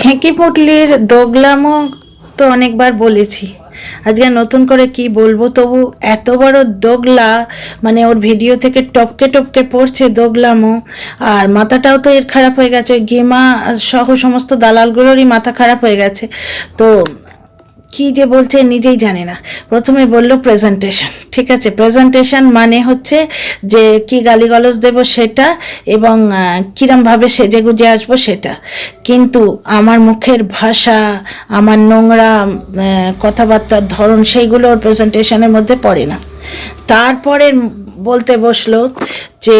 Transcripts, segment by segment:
খেঁকি পুটলির দোগলামো তো অনেকবার বলেছি, আজকে নতুন করে কি বলবো। তবু এত বড় দোগলা, মানে ওর ভিডিও থেকে টপকে টপকে পড়ছে দোগলামো। আর মাথাটাও তো এর খারাপ হয়ে গেছে, গেমা সহ সমস্ত দালালগুলোরই মাথা খারাপ হয়ে গেছে। তো কি যে বলছে নিজেই জানে না। প্রথমে বললো প্রেজেন্টেশন, ঠিক আছে, প্রেজেন্টেশন মানে হচ্ছে যে কি গালিগালাজ দেব সেটা, এবং কিরমভাবে সেজে গুজে আসবো সেটা। কিন্তু আমার মুখের ভাষা, আমার নোংরা কথাবার্তার ধরন, সেইগুলো ওর প্রেজেন্টেশনের মধ্যে পড়ে না। তারপরে বলতে বসলো যে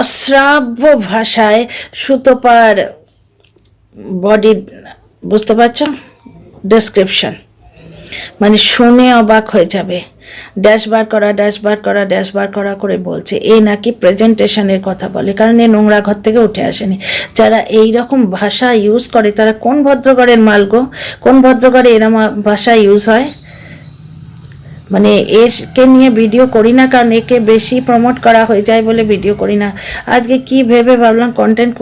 অশ্রাব্য ভাষায় সুতোপার বডি, বুঝতে পারছো, ডেসক্রিপশন, মানে শুনে অবাক হয়ে যাবে। ড্যাশ বার করা, ড্যাশ বার করা, ড্যাশ বার করা করে বলছে এ নাকি প্রেজেন্টেশনের কথা বলে, কারণ এ নোংরা ঘর থেকে উঠে আসেনি। যারা এই রকম ভাষা ইউজ করে তারা কোন ভদ্রঘরের মাল গো? কোন ভদ্রঘরে এরম ভাষা ইউজ হয়? মানে একে নিয়ে ভিডিও করি না, কারণ একে বেশি প্রমোট করা হয়ে যায় বলে ভিডিও করি না। আজকে কি ভেবে ভাবলাম কন্টেন্ট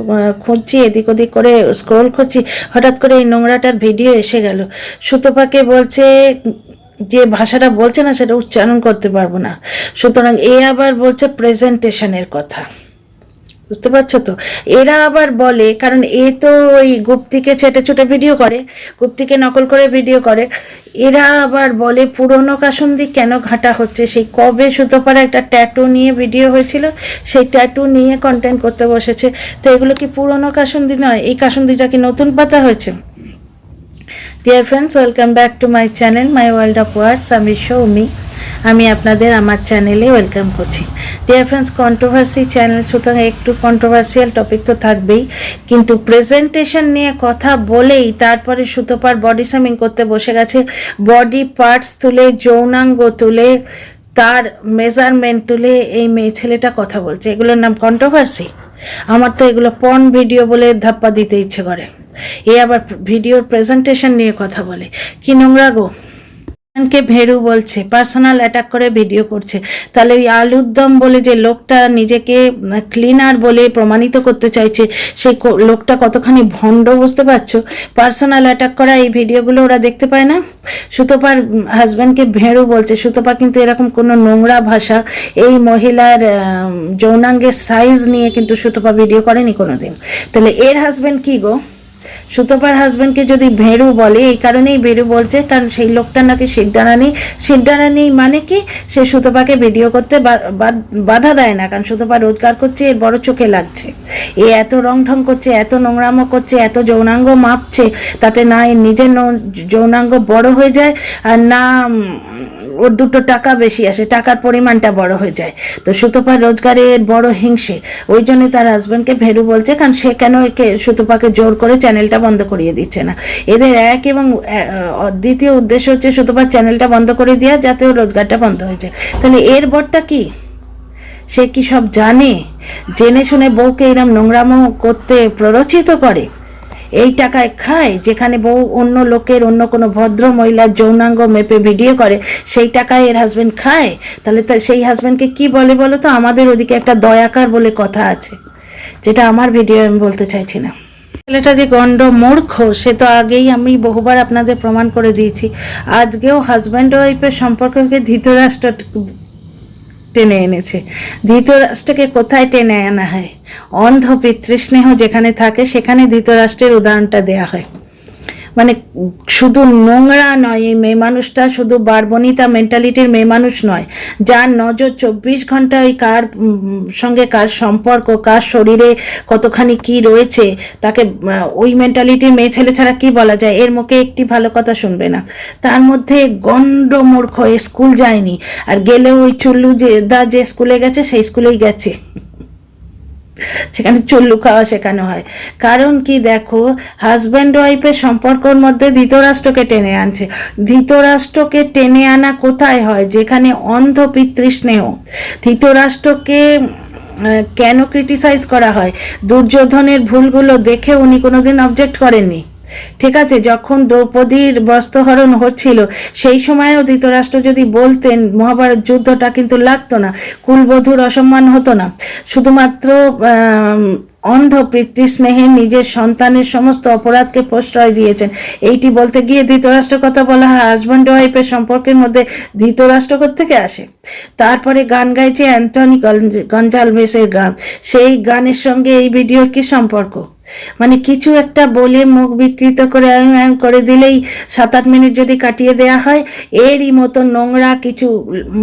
খুঁজছি, এদিক ওদিক করে স্ক্রোল করছি, হঠাৎ করে এই নোংরাটার ভিডিও এসে গেল। সুতপাকে বলছে যে ভাষাটা বলছে না সেটা উচ্চারণ করতে পারবো না, সুতরাং এ আবার বলছে প্রেজেন্টেশনের কথা। বুঝতে পারছো তো? এরা আবার বলে, কারণ এ তো ওই গুপ্তিকে ছেটে ছুটে ভিডিও করে, গুপ্তিকে নকল করে ভিডিও করে। এরা আবার বলে পুরনো কাসুন্দি কেন ঘাটা হচ্ছে, সেই কবে সুতোপার একটা ট্যাটু নিয়ে ভিডিও হয়েছিল, সেই ট্যাটু নিয়ে কন্টেন্ট করতে বসেছে। তো এগুলো কি পুরনো কাসুন্দি নয়? এই কাসুন্দিটা কি নতুন পাতা হয়েছে? Dear friends, welcome back to my channel my world of words. আমি সৌমি, আমি আপনাদের আমার চ্যানেলে ওয়েলকাম করছি। ডিয়ার ফ্রেন্ডস, কন্ট্রোভার্সি চ্যানেল, সুতরাং একটু কন্ট্রোভার্সিয়াল টপিক তো থাকবেই, কিন্তু প্রেজেন্টেশন নিয়ে কথা বলেই তারপরে সুতোপার বডি শেমিং করতে বসে গেছে। বডি পার্টস তুলে, যৌনাঙ্গ তুলে, তার মেজারমেন্ট তুলে এই মেয়ে ছেলেটা কথা বলছে, এগুলোর নাম কন্ট্রোভার্সি? আমার তো এগুলো পর্ন ভিডিও বলে ধাপ্পা দিতে ইচ্ছে করে। এ আবার ভিডিওর প্রেজেন্টেশন নিয়ে কথা বলে, কি নোংরা গো। কে ভেরু বলছে, পার্সোনাল অ্যাটাক করে ভিডিও করছে। তাহলে ওই আলুদ্দম বলে যে লোকটা নিজেকে ক্লিনার বলে প্রমাণিত করতে চাইছে, সেই লোকটা কতখানি ভণ্ড, বুঝতে পারছো? পার্সোনাল অ্যাটাক করা এই ভিডিওগুলো ওরা দেখতে পায় না। সুতপার হাজব্যান্ডকে ভেরু বলছে। সুতপা কিন্তু এরকম কোনো নোংরা ভাষা, এই মহিলার যৌনাঙ্গের সাইজ নিয়ে কিন্তু সুতপা ভিডিও করেনি কোনোদিন। তাহলে এর হাজব্যান্ড কি গো? সুতপার হাজব্যান্ডকে যদি ভেরু বলে, এই কারণেই ভেরু বলছে, কারণ সেই লোকটা নাকি শিরডানা নেই। শিরডানা নেই মানে কি? সে সুতপাকে ভিডিও করতে বাধা দেয় না, কারণ সুতপা রোজগার করছে, এর বড় চোখে লাগছে। এ এত রং ঢং করছে, এত নোংরামো করছে, এত যৌনাঙ্গ মাপছে, তাতে না এর নিজের যৌনাঙ্গ বড় হয়ে যায়, আর না ওর দুটো টাকা বেশি আসে, টাকার পরিমাণটা বড় হয়ে যায়। তো সুতপার রোজগারের বড় হিংসে, ওই জন্য তার হাজব্যান্ডকে ভেরু বলছে, কারণ সে কেন একে সুতপাকে জোর করে চ্যানেলটা বন্ধ করিয়ে দিচ্ছে না। এদের এক এবং দ্বিতীয় উদ্দেশ্য হচ্ছে সুতপার চ্যানেলটা বন্ধ করে দেওয়া, যাতে ওর রোজগারটা বন্ধ হয়ে যায়। তাহলে এর বরটা কি? সে কি সব জানে? জেনে শুনে বউকে এরম নোংরামো করতে প্ররোচিত করে, এই টাকায় খায়। যেখানে বউ অন্য লোকের, অন্য কোনো ভদ্র মহিলার যৌনাঙ্গ মেপে ভিডিও করে, সেই টাকায় এর হাজব্যান্ড খায়। তাহলে সেই হাজব্যান্ডকে কি বলে বলো তো? আমাদের ওদিকে একটা দয়াকার বলে কথা আছে, যেটা আমার ভিডিও আমি বলতে চাইছি না। ছেলেটা যে গণ্ড মূর্খ সে তো আগেই আমি বহুবার আপনাদের প্রমাণ করে দিয়েছি। আজকেও হাজব্যান্ড ওয়াইফের সম্পর্ককে ধৃতরাষ্ট্র টেনে এনেছে। ধৃতরাষ্ট্রকে কোথায় টেনে আনা হয়? অন্ধ পিতৃস্নেহ যেখানে থাকে সেখানে ধৃতরাষ্ট্রের উদাহরণটা দেয়া হয়। মানে শুধু নোংরা নয়, এই মেয়ে মানুষটা শুধু বারবনিতা মেন্টালিটির মেয়ে মানুষ নয়, যার নজর 24 ঘন্টা ওই কার সঙ্গে কার সম্পর্ক, কার শরীরে কতখানি কি রয়েছে, তাকে ওই মেন্টালিটির মেয়ে ছেলে ছাড়া কি বলা যায়? এর মুখে একটি ভালো কথা শুনবে না। তার মধ্যে গণ্ড মূর্খ, স্কুল যায়নি, আর গেলেও ওই চুল্লু যে স্কুলে গেছে সেই স্কুলেই গেছে, সেখানে চুল্লু খাওয়া শেখানো হয়। কারণ কি দেখো, হাজব্যান্ড ওয়াইফের সম্পর্কের মধ্যে ধৃতরাষ্ট্রকে টেনে আনছে। ধৃতরাষ্ট্রকে টেনে আনা কোথায় হয়? যেখানে অন্ধ পিতৃস্নেহ। ধৃতরাষ্ট্রকে কেন ক্রিটিসাইজ করা হয়? দুর্যোধনের ভুলগুলো দেখে উনি কোনোদিন অবজেক্ট করেননি, ঠিক আছে? যখন দ্রৌপদীর বস্ত্রহরণ হচ্ছিল সেই সময়ও ধৃতরাষ্ট্র যদি বলতেন, মহাভারত যুদ্ধটা কিন্তু লাগতো না, কুলবধূর অসম্মান হতো না। শুধুমাত্র অন্ধ পিতৃস্নেহে নিজের সন্তানের সমস্ত অপরাধকে প্রশ্রয় দিয়েছেন। এইটি বলতে গিয়ে ধৃতরাষ্ট্রের কথা বলা হয়, হাজব্যান্ড ওয়াইফের সম্পর্কের মধ্যে ধৃতরাষ্ট্র থেকে আসে। তারপরে গান গাইছে অ্যান্টনি গঞ্জালভেসের গান, সেই গানের সঙ্গে এই ভিডিওর কি সম্পর্ক? মানে কিছু একটা বলে মুখ বিকৃত করে করে দিলেই 7-8 মিনিট যদি কাটিয়ে দেয়া হয়, এরই মতো নোংরা কিছু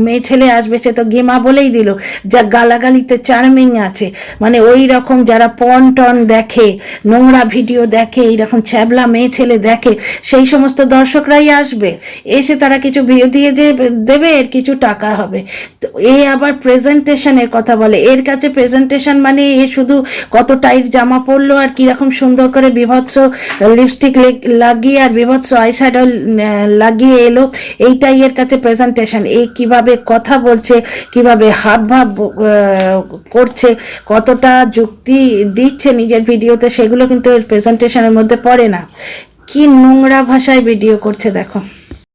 মেয়ে ছেলে আসবে, সে তো গেমা বলেই দিল, যা গালাগালিতে চার্মিং আছে, মানে ওই রকম যারা পন টন দেখে, নোংরা ভিডিও দেখে, এইরকম ছ্যাবলা মেয়ে ছেলে দেখে, সেই সমস্ত দর্শকরাই আসবে, এসে তারা কিছু ভিউ দিয়ে যে দেবে, এর কিছু টাকা হবে। তো এ আবার প্রেজেন্টেশনের কথা বলে, এর কাছে প্রেজেন্টেশন মানে এ শুধু কত টাইট জামা পরলো আর কিরকম সুন্দর করে বিভৎস লিপস্টিক লাগিয়ে আর বিভৎস আইশ্যাডো লাগিয়ে এলো, এইটাই এর কাছে প্রেজেন্টেশন। এই কিভাবে কথা বলছে, কিভাবে হাবভাব করছে, কতটা যুক্তি দিচ্ছে নিজের ভিডিওতে, সেগুলো কিন্তু এর প্রেজেন্টেশনের মধ্যে পড়ে না। কি নোংরা ভাষায় ভিডিও করছে দেখো।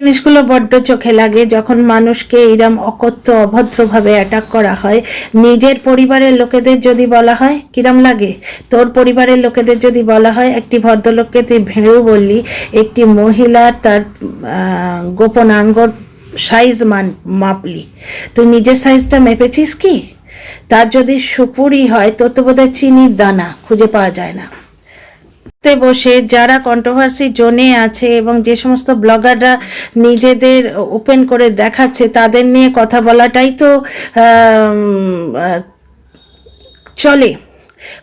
জিনিসগুলো বড্ড চোখে লাগে যখন মানুষকে এরম অকথ্য অভদ্রভাবে অ্যাটাক করা হয়। নিজের পরিবারের লোকেদের যদি বলা হয় কিরম লাগে, তোর পরিবারের লোকেদের যদি বলা হয় একটি ভদ্রলোককে তুই ভেড়ু বললি, একটি মহিলার তার গোপনাঙ্গর সাইজ মাপলি, তুই নিজের সাইজটা মেপেছিস কি? তার যদি সুপুরি হয়, তোর তো বোধহয় চিনির দানা খুঁজে পাওয়া যায় না। বসে যারা কন্ট্রোভার্সি জোনে আছে এবং যে সমস্ত ব্লগাররা নিজেদের ওপেন করে দেখাচ্ছে, তাদের নিয়ে কথা বলাটাই তো চলে।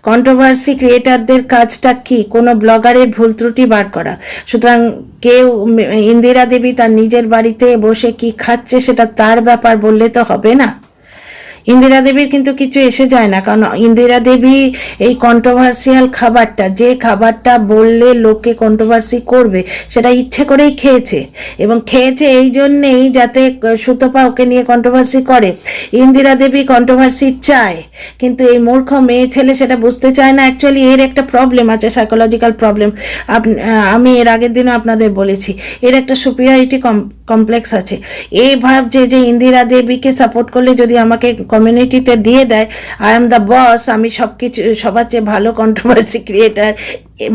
কন্ট্রোভার্সি ক্রিয়েটারদের কাজটা কি? কোনো ব্লগারের ভুল ত্রুটি বার করা। সুতরাং কেউ ইন্দিরা দেবী তার নিজের বাড়িতে বসে কি খাচ্ছে সেটা তার ব্যাপার বললে তো হবে না। ইন্দিরা দেবীর কিন্তু কিছু এসে যায় না, কারণ ইন্দিরা দেবী এই কন্ট্রোভার্সিয়াল খাবারটা, যে খাবারটা বললে লোকে কন্ট্রোভার্সি করবে, সেটা ইচ্ছে করেই খেয়েছে, এবং খেয়েছে এই জন্যেই যাতে সুতপা ওকে নিয়ে কন্ট্রোভার্সি করে। ইন্দিরা দেবী কন্ট্রোভার্সি চায়, কিন্তু এই মূর্খ মেয়ে ছেলে সেটা বুঝতে চায় না। অ্যাকচুয়ালি এর একটা প্রবলেম আছে, সাইকোলজিক্যাল প্রবলেম। আমি এর আগের দিনও আপনাদের বলেছি, এর একটা সুপিরিয়রিটি কমপ্লেক্স আছে। এই ভাবছে যে ইন্দিরা দেবীকে সাপোর্ট করলে যদি আমাকে কমিউনিটিতে দিয়ে দেয়, আই এম দ্য বস, আমি সব কিছু সবার চেয়ে ভালো কন্ট্রোভার্সি ক্রিয়েটার,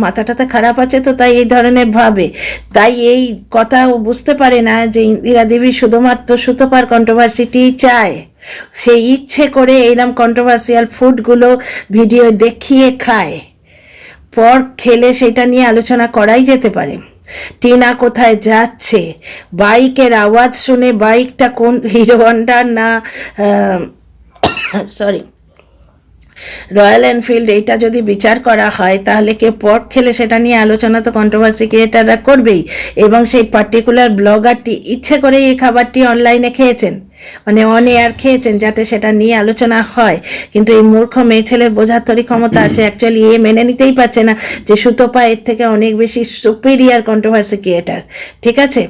মাথাটাতে খারাপ আছে তো, তাই এই ধরনের ভাবে। তাই এই কথা বুঝতে পারে না যে ইন্দিরা দেবী শুধুমাত্র সুতপার কন্ট্রোভার্সিটি চায়। সে ইচ্ছে করে এইরকম কন্ট্রোভার্সিয়াল ফুডগুলো ভিডিও দেখিয়ে খায়, পর খেলে সেটা নিয়ে আলোচনা করাই যেতে পারে। টিনা কোথায় যাচ্ছে, বাইকের আওয়াজ শুনে, বাইকটা কোন হিরো হন্ডার না সরি রয়্যাল এনফিল্ড, এইটা যদি বিচার করা হয়, তাহলে কেউ পট খেলে সেটা নিয়ে আলোচনা তো কন্ট্রোভার্সি ক্রিয়েটাররা করবেই। এবং সেই পার্টিকুলার ব্লগারটি ইচ্ছে করে এই খাবারটি অনলাইনে খেয়েছেন, মানে অন এয়ার খেয়েছেন, যাতে সেটা নিয়ে আলোচনা হয়। কিন্তু এই মূর্খ মেয়ে ছেলের বোঝার তরি ক্ষমতা আছে, অ্যাকচুয়ালি এ মেনে নিতেই পারছে না যে সুতপা এর থেকে অনেক বেশি সুপিরিয়ার কন্ট্রোভার্সি ক্রিয়েটার। ঠিক আছে,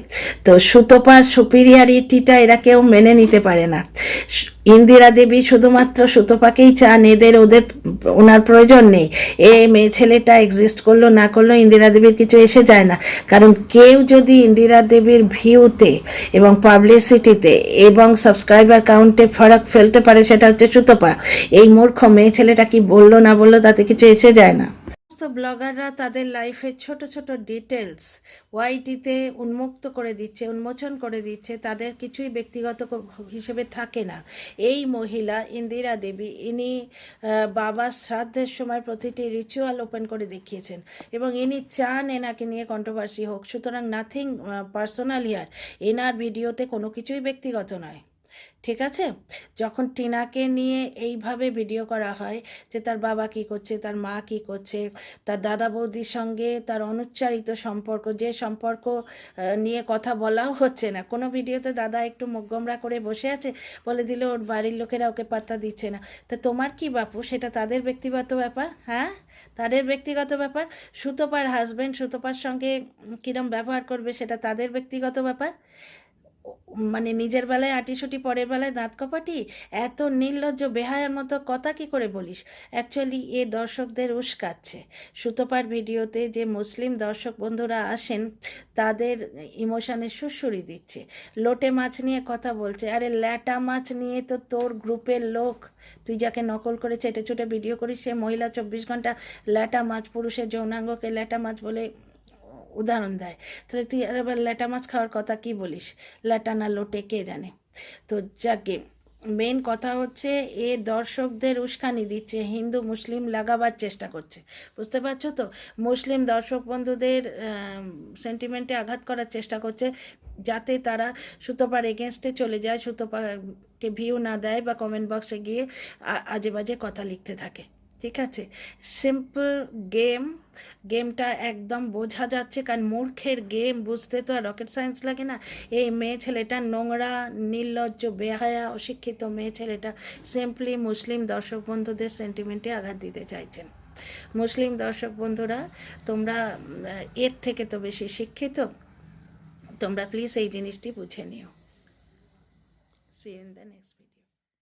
তো সুতপার সুপিরিয়ারিটিটা এরা কেউ মেনে নিতে পারে না। ইন্দিরা দেবী শুধুমাত্র সুতপাকেই চান, ওদের ওনার প্রয়োজন নেই। এ মেয়ে ছেলেটা এক্সিস্ট করলো না করলো ইন্দিরা দেবীর কিছু এসে যায় না, কারণ কেউ যদি ইন্দিরা দেবীর ভিউতে এবং পাবলিসিটিতে এবং সাবস্ক্রাইবার কাউন্টে ফারাক ফেলতে পারে, সেটা হচ্ছে সুতপা। এই মূর্খ মেয়ে ছেলেটা কি বললো না বললো তাতে কিছু এসে যায় না। ব্লগাররা তাদের লাইফের ছোট ছোট ডিটেলস ওয়াইটিতে উন্মোচন করে দিচ্ছে, তাদের কিছুই ব্যক্তিগত হিসেবে থাকে না। এই মহিলা ইন্দিরা দেবী, ইনি বাবার শ্রাদ্ধের সময় প্রতিটি রিচুয়াল ওপেন করে দেখিয়েছেন, এবং ইনি চান এনাকে নিয়ে কন্ট্রোভার্সি হোক। সুতরাং নাথিং পার্সোনাল হিয়ার, এনার ভিডিওতে কোনো কিছুই ব্যক্তিগত নয়। ঠিক আছে, যখন টিনাকে নিয়ে এইভাবে ভিডিও করা হয় যে তার বাবা কি করছে, তার মা কি করছে, তার দাদা বৌদির সঙ্গে তার অনুচ্চারিত সম্পর্ক, যে সম্পর্ক নিয়ে কথা বলাও হচ্ছে না কোনো ভিডিওতে, দাদা একটু মুখ গোমরা করে বসে আছে, বলে দিল ওর বাড়ির লোকেরা ওকে পাত্তা দিচ্ছে না। তো তোমার কি বাপু, সেটা তাদের ব্যক্তিগত ব্যাপার। হ্যাঁ, তাদের ব্যক্তিগত ব্যাপার। সুতপার হাজব্যান্ড সুতপার সঙ্গে কিরম ব্যবহার করবে সেটা তাদের ব্যক্তিগত ব্যাপার। মানে নিজের বেলায় আটিসুটি পরের বেলায় দাঁত কপাটি, এত নির্লজ্জ বেহায়ার মতো কথা কি করে বলিস? অ্যাকচুয়ালি এ দর্শকদের উস্কাচ্ছে। সুতপার ভিডিওতে যে মুসলিম দর্শক বন্ধুরা আসেন তাদের ইমোশনে সুড়সুড়ি দিচ্ছে, লোটে মাছ নিয়ে কথা বলছে। আরে ল্যাটা মাছ নিয়ে তো তোর গ্রুপের লোক, তুই যাকে নকল করে চেটে চুটে ভিডিও করিস, সে মহিলা 24 ঘন্টা ল্যাটা মাছ, পুরুষের যৌনাঙ্গকে ল্যাটা মাছ বলে উদাহরণ দেয়। তাহলে তুই আর এবার ল্যাটা মাছ খাওয়ার কথা কি বলিস? ল্যাটা না লোটে কে জানে। তো যাকে মেন কথা হচ্ছে, এ দর্শকদের উস্কানি দিচ্ছে, হিন্দু মুসলিম লাগাবার চেষ্টা করছে, বুঝতে পারছো তো? মুসলিম দর্শক বন্ধুদের সেন্টিমেন্টে আঘাত করার চেষ্টা করছে, যাতে তারা সুতপার এগেনস্টে চলে যায়, সুতপাকে ভিউ না দেয় বা কমেন্ট বক্সে গিয়ে আজে বাজে কথা লিখতে থাকে। ঠিক আছে, সিম্পল গেমটা একদম বোঝা যাচ্ছে, কারণ মূর্খের গেম বুঝতে তো আর রকেট সায়েন্স লাগে না। এই মেয়ে ছেলেটা নোংরা, নির্লজ্জ, বেহায়া, অশিক্ষিত মেয়ে ছেলেটা সিম্পলি মুসলিম দর্শক বন্ধুদের সেন্টিমেন্টে আঘাত দিতে চাইছেন। মুসলিম দর্শক বন্ধুরা, তোমরা এর থেকে তো বেশি শিক্ষিত, তোমরা প্লিজ এই জিনিসটি বুঝে নিও। See you in the next video.